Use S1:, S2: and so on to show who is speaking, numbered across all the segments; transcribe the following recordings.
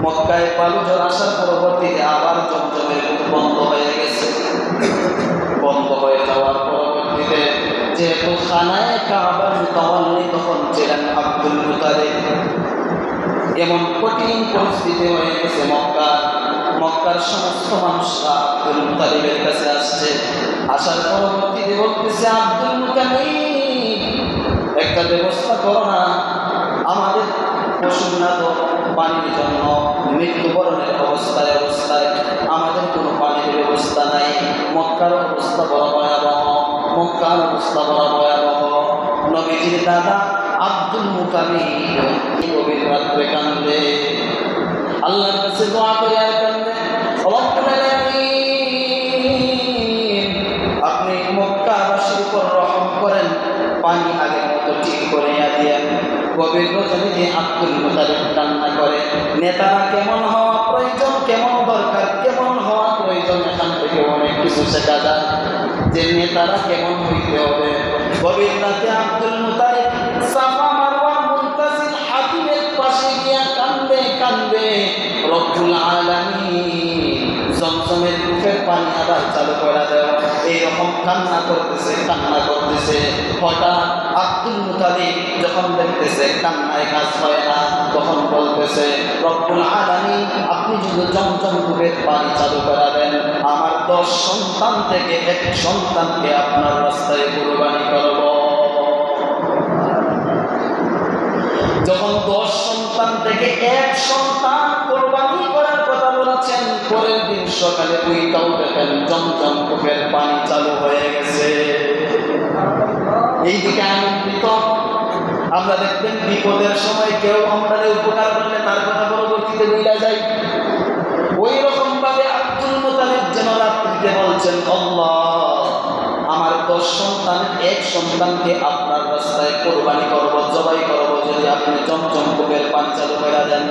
S1: মক্কায় বালু ঝড় আসার পরবর্তীতে আবার জমজমের বন্ধ হয়ে গেছে। বন্ধ হয়ে যাওয়ার পরবর্তীতে যেহেতু খানায় কাবার মুতাওয়াল্লি তখন ছিলেন আব্দুল মুতালিব, এমন কঠিন পরিস্থিতি হয়ে গেছে মক্কার সমস্ত মানুষরা আব্দুল মুতালিবের কাছে আসছে। আসার পরবর্তীতে বলতেছে, আব্দুল মুতালিব একটা ব্যবস্থা করো না, আমাদের পশুরা তো পানির জন্য মৃত্যুবরণের অবস্থায় আমাদের কোনো পানির ব্যবস্থা নাই। মক্কার অবস্থা বড় ভয়াবহ, নবীজির দাদা আব্দুল মুতালিব গভীর রাত্রে কান্দে, আল্লাহর কাছে দোয়া করে আর কান্দে, আপনি মক্কাবাসীর উপর রহম করেন, পানি আগের মতো ঠিক করে দিয়েন। গভীর রজনীতে আব্দুল মুতালিব কান্না করে। নেতারা কেমন হওয়া প্রয়োজন, কেমন দরকার, কেমন হওয়া প্রয়োজন, এখান থেকে অনেক কিছু শেখা যায় যে নেতারা কেমন হইতে হবে। গভীর রাতে আব্দুল মুতালিব সাফা মারওয়ার মুনতাসির হাতিমের পাশে গিয়া কান্দে রব্বুল আলামিন জমজমের কূপের পানি আবার চালু করে দেওয়া। এইরকম কান্না করতেছে। হঠাৎ আব্দুল মুতালিব যখন দেখতেছে কান্নায় কাজ হয় না, তখন বলতেছে, রব্বুল আলামিন আপনি যদি জমজম কূপের পানি চালু করে দেন, আমার 10 সন্তান থেকে এক সন্তানকে আপনার রাস্তায় কুরবানি করব। যখন 10 সন্তান থেকে এক সন্তান কুরবানি করার কথা বলেছেন, পরের দিন সকালে উইটাও দেখেন জমজম কূপের পানি চালু হয়ে গেছে। এইদিকে আনন্দিত। আমরা দেখবেন বিপদের সময় কেউ আমাদের উপকার করলে তার কথা পরবর্তীতে ভুলে যায়। ওই রকম ভাবে আব্দুল মুতালিব যেন রাত্রিতে বলছেন, আল্লাহ আমার 10 সন্তানের এক সন্তানকে আপনার রাস্তায় কোরবানি করব, জবাই করব, যদি আপনি জমজম কূপের পানি চালু করে দেন।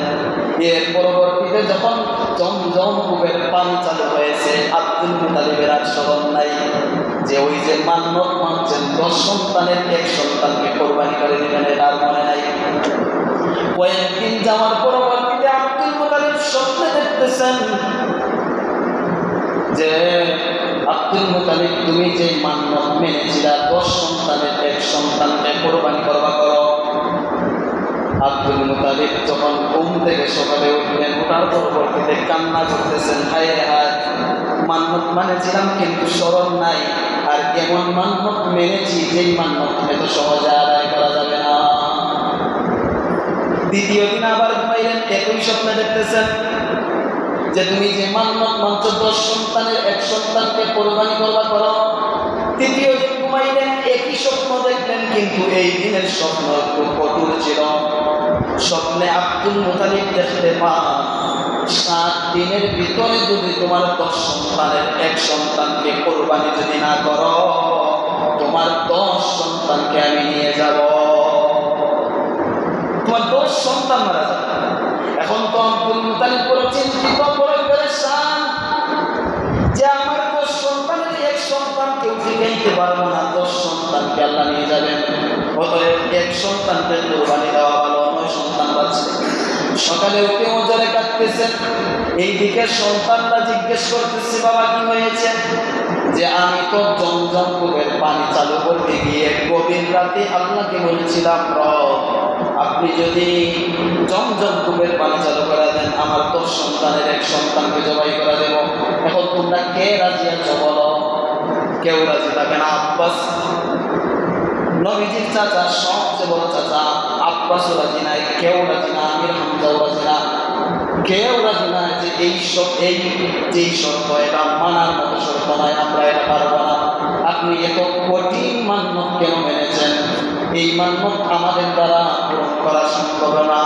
S1: এর পরবর্তীতে যখন জমজম কূপের পানি চালু হয়েছে, আব্দুল মুতালিবের আর স্মরণ নাই যে ওই যে মান্যত মানছেন 10 সন্তানের এক সন্তানকে কোরবানি করে দিবেন, তার মনে নাই। কয়েকদিন যাওয়ার পরবর্তীতে আব্দুল মুতালিব স্বপ্নে দেখতেছেন যে আব্দুল মুতালিব তুমি যে মান্যত মেনেছিলা 10 সন্তানের এক সন্তানকে কোরবানি করবা করো। আব্দুল মুতালিব যখন ঘুম থেকে সকালে উঠলেন, ওঠার পরবর্তীতে কান্না করতেছেন, হায় হায় মান্যত মানেছিলাম কিন্তু স্মরণ নাই, আর কেমন মান্যত মেনেছি যেই মান্যত এত সহজে আদায় করা যাবে না। দ্বিতীয় দিন আবার ঘুমাইলেন, একই স্বপ্নে দেখতেছেন যে তুমি যে মান্যত মানছ 10 সন্তানের এক সন্তানকে কোরবানি করবা করো। তৃতীয় দিন ঘুমাইলেন, একই স্বপ্ন দেখলেন, কিন্তু এই দিনের স্বপ্ন একটু কঠোর ছিল। স্বপ্নে আব্দুল মুতালিব দেখতে পান 7 দিনের ভিতরে যদি তোমার 10 সন্তানের এক সন্তানকে কোরবানি যদি না করো, তোমার 10 সন্তানকে আমি নিয়ে যাব, তোমার 10 সন্তান মারা যাবে। এখন তো আব্দুল মুতালিব বড় চিন্তিত, বড় পেরেশান যে আমার 10 সন্তানের এক সন্তান কেউ ফিরাইতে পারবো না, 10 সন্তানকে আল্লাহ নিয়ে যাবেন। অতএব এক সন্তানকে কোরবানি দেওয়া ভালো, 9 সন্তান বাঁচে। সকালে উঠে ওজরে কাটতেছেন, এইদিকে সন্তানরা জিজ্ঞেস করতেছে, বাবা কি হয়েছে? যে আমি তো জমজম কূপের পানি চালু করতে গিয়ে গভীর রাতে আল্লাহকে বলেছিলাম, রব আপনি যদি জমজম কূপের পানি চালু করে দেন, আমার 10 সন্তানের এক সন্তানকে জবাই করে দেব। এখন তোমরা কে রাজি আছো বলো? কেউ রাজি থাকে না। আব্বাস নবীজির চাচা, সবচেয়ে বড় চাচা, আব্বাসও রাজি নাই, কেউ রাজি না, আমির হামজাও রাজি না, কেউ রাজি না যে এই যেই শর্ত এটা মানার মতো শর্ত নয়, আমরা এটা পারবো না। আপনি এত কঠিন মান্যত কেন মেনেছেন? এই মান্যত আমাদের দ্বারা পূরণ করা সম্ভব না।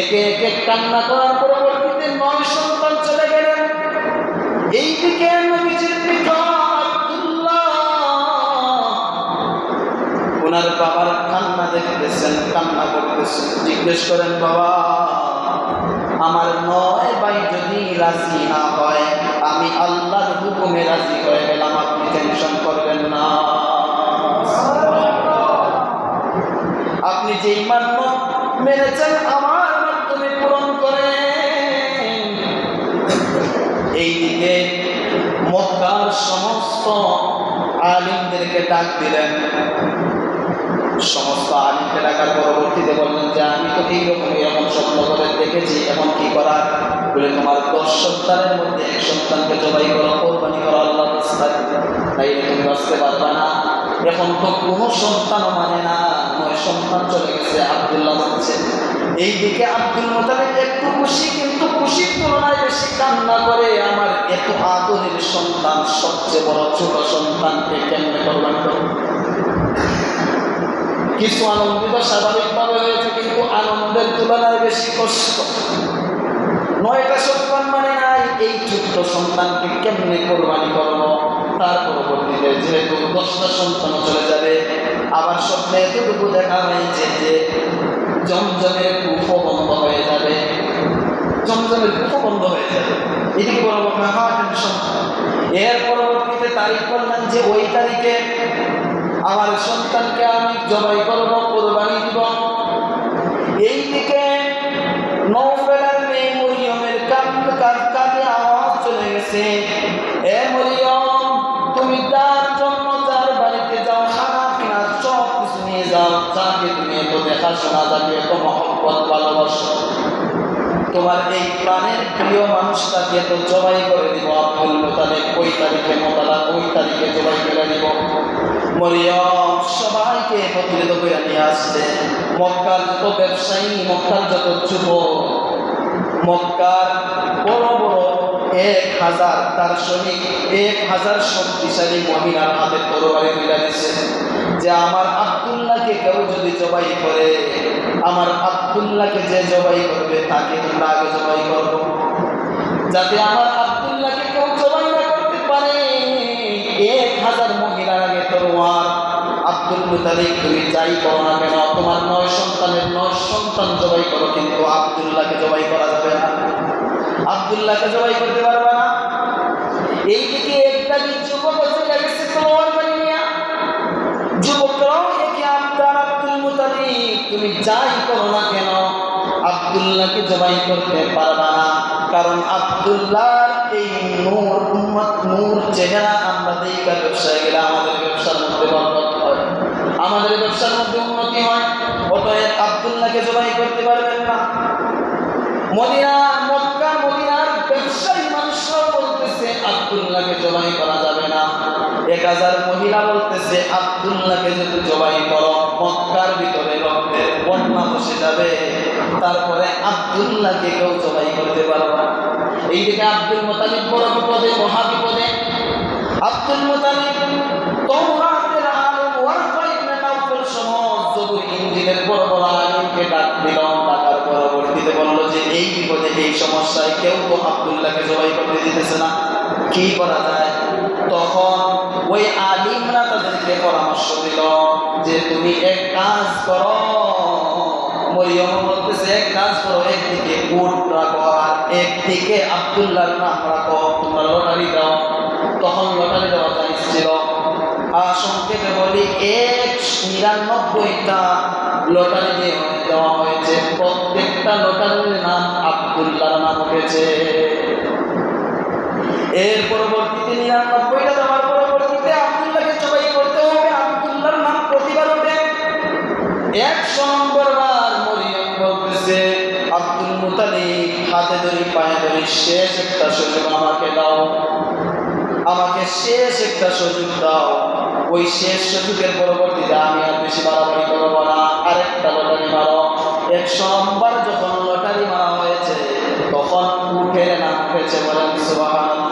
S1: একে একে কান্না করার পরবর্তীতে 9 সন্তান চলে গেলেন। এইদিকে নবীজির পিতা আব্দুল্লাহ ওনার বাবার কান্না দেখতেছেন, কান্না করতেছেন। জিজ্ঞেস করেন, বাবা আমার 9 ভাই যদি রাজি না হয়, আমি আল্লাহর হুকুমে রাজি হয়ে গেলাম, আপনি টেনশন করবেন না। আপনি যেই মান্যত মেনেছেন আমার মাধ্যমে এইদিকে মক্কার সমস্ত আলিমদেরকে ডাক দিলেন। সমস্ত আলিমকে ডাকার পরবর্তীতে বললেন যে আমি তো এইরকম স্বপ্ন করে দেখেছি, এখন কি করার? বলে তোমার 10 সন্তানের মধ্যে এক সন্তানকে জবাই করো, কোরবানি করো আল্লাহর রাস্তায়, তাইলে তুমি বাঁচতে পারবে না। এখন তো কোনো সন্তানও মানে না, 9 সন্তান চলে গেছে, আব্দুল্লাহ মানছে। এইদিকে আব্দুল মুতালিব একটু খুশি, কিন্তু খুশির তুলনায় বেশি কান্না করে, আমার এত আদরের সন্তান সবচেয়ে বড় ছোট সন্তানকে কেমনে কোরবান করব? কিছু আনন্দিত স্বাভাবিকভাবে হয়েছে, কিন্তু আনন্দের তুলনায় বেশি কষ্ট। 9টা সন্তান মানে নাই, এই ছোট্ট সন্তানকে কেমনে কোরবানি করব? তার পরবর্তীতে যেহেতু 10টা সন্তান চলে যাবে, আবার স্বপ্নে এতটুকু দেখা হয়েছে যে জমজমের কূপও বন্ধ হয়ে যাবে, জমজমের কূপও বন্ধ হয়ে যাবে। এদিকে বড় বড় টেনশন। এর পরবর্তীতে তারিখ করলেন যে ওই তারিখে আমার সন্তানকে আমি জবাই করব, কোরবানি দিব। এইদিকে নওফেলের মেয়ে মরিয়মের কাঁধে আওয়াজ চলে গেছে, এ মরিয়ম, তুমি তার জন্য যার বাড়িতে যাও, খানা পিনা সব কিছু নিয়ে যাও, যাকে তুমি এত দেখাশোনা, যাকে এত মহব্বত ভালোবাসো, তোমার এই প্রাণের প্রিয় মানুষটাকে তো জবাই করে দিব। আব্দুল মুতালিব ওই তারিখে মোতালাক, ওই তারিখে জবাই করে দিব। মরিয়ম সবাইকে একত্রিত করে নিয়ে আসছে। মক্কার যত ব্যবসায়ী, মক্কার যত যুবক, মক্কার বড় বড় 1000 তার সৈনিক, 1000 শক্তিশালী মহিলার হাতে তরবারি তুলে দিচ্ছে যে আমার আব্দুল্লাহকে কেউ যদি জবাই করে, আমার আব্দুল্লাহকে যে জবাই করবে তাকে তোমরা আগে জবাই করবো, যাতে আমার আব্দুল্লাহকে কেউ জবাই না করতে পারে। 1000 মহিলার আগে তরোয়ার। আব্দুল মুতালিব তুমি যাই করো না কেন, তোমার 9 সন্তানের 9 সন্তান জবাই করো, কিন্তু আব্দুল্লাহকে জবাই করা যাবে না, আব্দুল্লাহকে জবাই করতে পারবে না। এইদিকে একটা যুবক চলে গেছে তলোয়ার বাড়ি নিয়ে, যুবকরাও একে আব্দুল মুতালিব তুমি যাই করো না কেন, আব্দুল্লাহকে জবাই করতে পারবে না, কারণ আব্দুল্লাহর এই নূর, উম্মত নূর চেহারা আমরা দেখা ব্যবসায় গেলে আমাদের ব্যবসার মধ্যে বরকত হয়, আমাদের ব্যবসার মধ্যে উন্নতি হয়। অতএব আব্দুল্লাহকে জবাই করতে পারবেন না। মদিনার ব্যবসায়ী মানুষরা বলতেছে আব্দুল্লাহকে জবাই করা যাবে না। 1000 মহিলা বলতেছে আব্দুল্লাহকে যদি জবাই করো মক্কার ভিতরে রক্তের বন্যা বসে যাবে, তারপরে আব্দুল্লাহকে কেউ জবাই করতে পারবে না। এইদিকে আব্দুল মুতালিব বড় বিপদে, মহা বিপদে। আব্দুল মুতালিব তাওরাতের আলেম, ওয়ারকা ইবনে নাওফল সহ জবুর ইনজিলের বড় বড় আলেমকে ডাক দিল। ডাকার পরবর্তীতে বলল যে এই বিপদে, এই সমস্যায় কেউ তো আব্দুল্লাহকে জবাই করতে দিতেছে না, কি করা যায়? তখন ওই আলিমরা তাদেরকে পরামর্শ দিল যে তুমি এক কাজ করো। মরিয়ম বলতেছে এক কাজ করো, একদিকে উট রাখো আর একদিকে আব্দুল্লাহর নাম রাখো, তোমরা লটারি দাও। তখন লটারি দেওয়া চাইছিল, সংক্ষেপে বলি 99টা লটারি দেওয়া হয়েছে, প্রত্যেকটা লটারির নাম আব্দুল্লাহর নাম উঠেছে। এর পরবর্তীতে 99টা দেওয়ার পরবর্তীতে আব্দুল্লাহকে জবাই করতে হবে, আব্দুল্লাহর নাম প্রতিবার উঠে। 100 নম্বর বার মরিয়ম বলতেছে আব্দুল মুতালিব হাতে ধরি পায়ে ধরি শেষ একটা সুযোগ আমাকে দাও, আমাকে শেষ একটা সুযোগ দাও। ওই শেষ সুযোগের পরবর্তীতে আমি আর বেশি বাড়াবাড়ি করবো না, আরেকটা লটারি মারো। 100 নম্বর যখন লটারি মারা হয়েছে তখন উঠে নাম উঠেছে, বলেন সুবহানাল্লাহ।